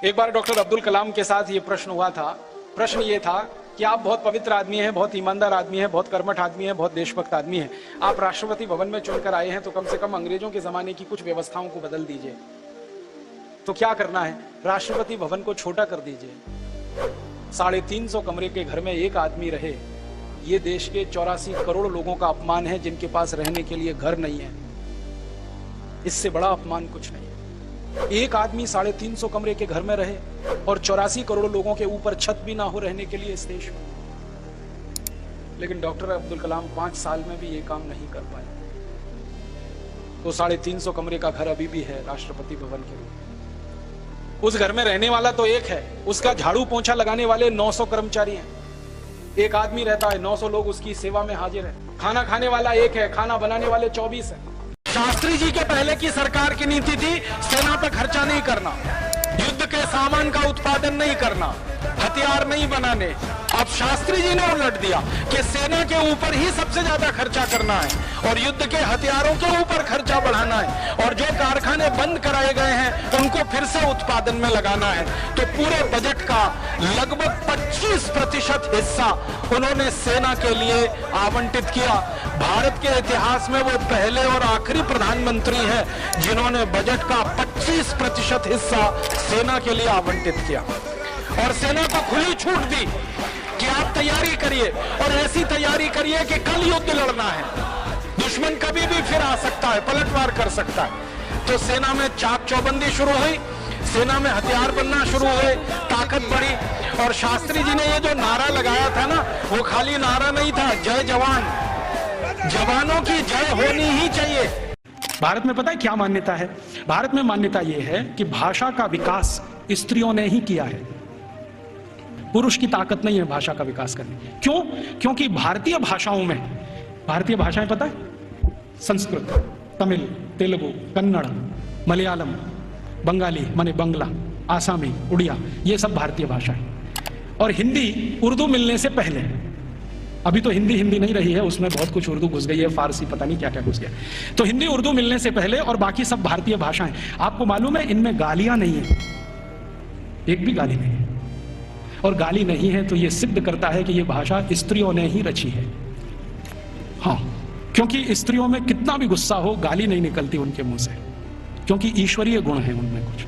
एक बार डॉक्टर अब्दुल कलाम के साथ ये प्रश्न हुआ था। प्रश्न ये था कि आप बहुत पवित्र आदमी हैं, बहुत ईमानदार आदमी हैं, बहुत कर्मठ आदमी हैं, बहुत देशभक्त आदमी हैं। आप राष्ट्रपति भवन में चुनकर आए हैं, तो कम से कम अंग्रेजों के जमाने की कुछ व्यवस्थाओं को बदल दीजिए। तो क्या करना है? राष्ट्रपति भवन को छोटा कर दीजिए। 350 कमरे के घर में एक आदमी रहे, ये देश के 84 करोड़ लोगों का अपमान है जिनके पास रहने के लिए घर नहीं है। इससे बड़ा अपमान कुछ नहीं है। एक आदमी 350 कमरे के घर में रहे और 84 करोड़ लोगों के ऊपर छत भी ना हो रहने के लिए इस देश में। लेकिन डॉक्टर अब्दुल कलाम 5 साल में भी ये काम नहीं कर पाए। तो 350 कमरे का घर अभी भी है राष्ट्रपति भवन के रूप। उस घर में रहने वाला तो एक है, उसका झाड़ू पोंछा लगाने वाले 900 कर्मचारी हैं। एक आदमी रहता है, 900 लोग उसकी सेवा में हाजिर है। खाना खाने वाला एक है, खाना बनाने वाले 24 है। शास्त्री जी के पहले की सरकार की नीति थी सेना पर खर्चा नहीं करना, युद्ध के सामान का उत्पादन नहीं करना, हथियार नहीं बनाने। अब शास्त्री जी ने उलट दिया कि सेना के ऊपर ही सबसे ज्यादा खर्चा करना है और युद्ध के हथियारों के ऊपर खर्चा बढ़ाना है, और जो कारखाने बंद कराए गए हैं उनको फिर से उत्पादन में लगाना है। तो पूरे बजट का लगभग 25% हिस्सा उन्होंने सेना के लिए आवंटित किया। भारत के इतिहास में वो पहले और आखिरी प्रधानमंत्री हैं जिन्होंने बजट का 25% हिस्सा सेना के लिए आवंटित किया, और सेना को खुली छूट दी कि आप तैयारी करिए, और ऐसी तैयारी करिए कि कल युद्ध लड़ना है, दुश्मन कभी भी फिर आ सकता है, पलटवार कर सकता है। तो सेना में चाक चौबंदी शुरू हुई, सेना में हथियार बनना शुरू हुए, ताकत बढ़ी। और शास्त्री जी ने ये जो नारा लगाया था ना, वो खाली नारा नहीं था, जय जवान, जवानों की जय होनी ही चाहिए। भारत में पता है क्या मान्यता है? भारत में मान्यता यह है कि भाषा का विकास स्त्रियों ने ही किया है, पुरुष की ताकत नहीं है भाषा का विकास करने। क्यों? क्योंकि भारतीय भाषाओं में, भारतीय भाषाएं पता है, संस्कृत, तमिल, तेलुगु, कन्नड़, मलयालम, बंगाली माने बंगला, आसामी, उड़िया, ये सब भारतीय भाषा है। और हिंदी उर्दू मिलने से पहले, अभी तो हिंदी नहीं रही है, उसमें बहुत कुछ उर्दू घुस गई है, फारसी, पता नहीं क्या क्या घुस गया। तो हिंदी उर्दू मिलने से पहले और बाकी सब भारतीय भाषाएं। आपको मालूम है इनमें गालियां नहीं है, एक भी गाली नहीं है। और गाली नहीं है तो यह सिद्ध करता है कि यह भाषा स्त्रियों ने ही रची है। हाँ, क्योंकि स्त्रियों में कितना भी गुस्सा हो, गाली नहीं निकलती उनके मुंह से, क्योंकि ईश्वरीय गुण है उनमें कुछ।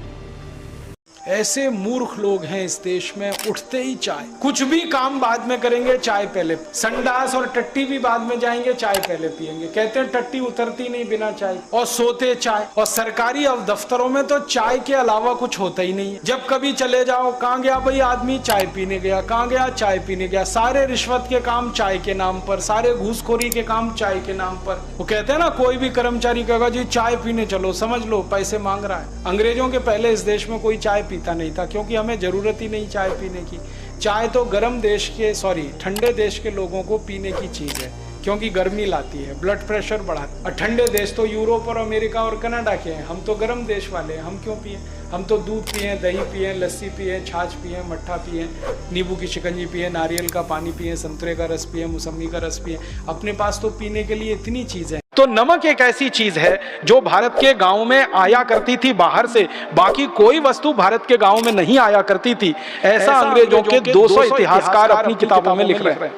ऐसे मूर्ख लोग हैं इस देश में, उठते ही चाय, कुछ भी काम बाद में करेंगे, चाय पहले, संडास और टट्टी भी बाद में जाएंगे, चाय पहले पिएंगे। कहते हैं टट्टी उतरती नहीं बिना चाय, और सोते चाय। और सरकारी दफ्तरों में तो चाय के अलावा कुछ होता ही नहीं है। जब कभी चले जाओ, कहाँ गया भाई आदमी? चाय पीने गया। कहाँ गया? चाय पीने गया। सारे रिश्वत के काम चाय के नाम पर, सारे घूसखोरी के काम चाय के नाम पर। वो कहते हैं ना, कोई भी कर्मचारी कहेगा जी चाय पीने चलो, समझ लो पैसे मांग रहा है। अंग्रेजों के पहले इस देश में कोई चाय पीता नहीं था, क्योंकि हमें जरूरत ही नहीं चाय पीने की। चाय तो गर्म देश के, ठंडे देश के लोगों को पीने की चीज है, क्योंकि गर्मी लाती है, ब्लड प्रेशर बढ़ाती है। और ठंडे देश तो यूरोप और अमेरिका और कनाडा के हैं, हम तो गर्म देश वाले हैं, हम क्यों पिए? हम तो दूध पिए, दही पिए, लस्सी पिए, छाछ पिए, मट्ठा पिए, नींबू की शिकंजी पिए, नारियल का पानी पिए, संतरे का रस पिए, मौसमी का रस पिए। अपने पास तो पीने के लिए इतनी चीजें। तो नमक एक ऐसी चीज है जो भारत के गांव में आया करती थी बाहर से, बाकी कोई वस्तु भारत के गांव में नहीं आया करती थी। ऐसा अंग्रेजों के 200 इतिहासकार अपनी किताबों में लिख रहे हैं।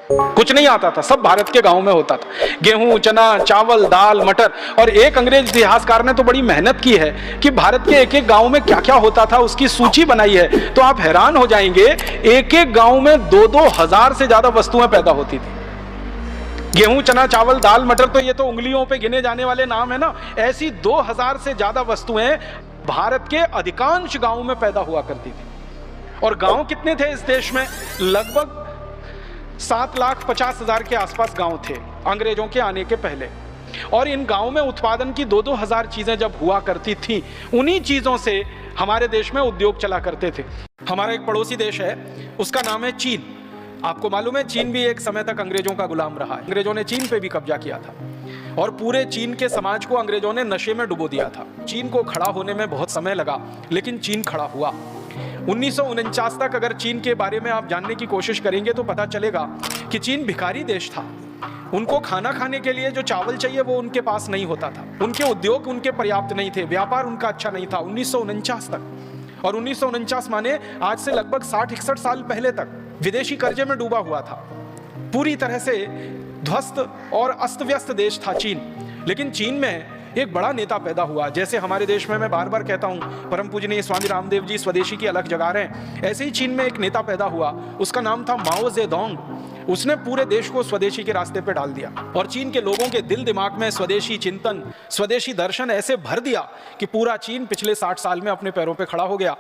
कुछ नहीं आता था, सब भारत के गांव में होता था। गेहूं, चना, चावल, दाल, मटर। और एक अंग्रेज इतिहासकार ने तो बड़ी मेहनत की है कि भारत के एक एक गांव में क्या क्या होता था उसकी सूची बनाई है। तो आप हैरान हो जाएंगे, एक एक गांव में 2-2 हजार से ज्यादा वस्तुएं पैदा होती थी। गेहूं, चना, चावल, दाल, मटर, तो ये तो उंगलियों पे गिने जाने वाले नाम है ना। ऐसी 2000 से ज्यादा वस्तुएं भारत के अधिकांश गांवों में पैदा हुआ करती थी। और गांव कितने थे इस देश में? लगभग 7,50,000 के आसपास गांव थे अंग्रेजों के आने के पहले। और इन गांवों में उत्पादन की 2-2 हजार चीजें जब हुआ करती थी, उन्हीं चीजों से हमारे देश में उद्योग चला करते थे। हमारा एक पड़ोसी देश है, उसका नाम है चीन। आपको मालूम है चीन भी एक समय तक अंग्रेजों का गुलाम रहा है। अंग्रेजों ने चीन पे भी कब्जा किया था और पूरे चीन के समाज को अंग्रेजों ने नशे में डुबो दिया था। चीन को खड़ा होने में बहुत समय लगा, लेकिन चीन खड़ा हुआ। 1949 तक अगर चीन के बारे में आप जानने की कोशिश करेंगे तो पता चलेगा कि चीन भिखारी देश था। उनको खाना खाने के लिए जो चावल चाहिए वो उनके पास नहीं होता था। उनके उद्योग उनके पर्याप्त नहीं थे, व्यापार उनका अच्छा नहीं था 1949 तक। और 1949 माने आज से लगभग 60-61 साल पहले तक विदेशी कर्जे में डूबा हुआ था। पूरी तरह से ध्वस्त और अस्त व्यस्त देश था चीन। लेकिन चीन में एक बड़ा नेता पैदा हुआ, जैसे हमारे देश में मैं बार बार कहता हूं परम पूजनीय स्वामी रामदेव जी स्वदेशी की अलग जगा रहे हैं, ऐसे ही चीन में एक नेता पैदा हुआ, उसका नाम था माओ जेडोंग। उसने पूरे देश को स्वदेशी के रास्ते पे डाल दिया और चीन के लोगों के दिल दिमाग में स्वदेशी चिंतन, स्वदेशी दर्शन ऐसे भर दिया कि पूरा चीन पिछले 60 साल में अपने पैरों पे खड़ा हो गया।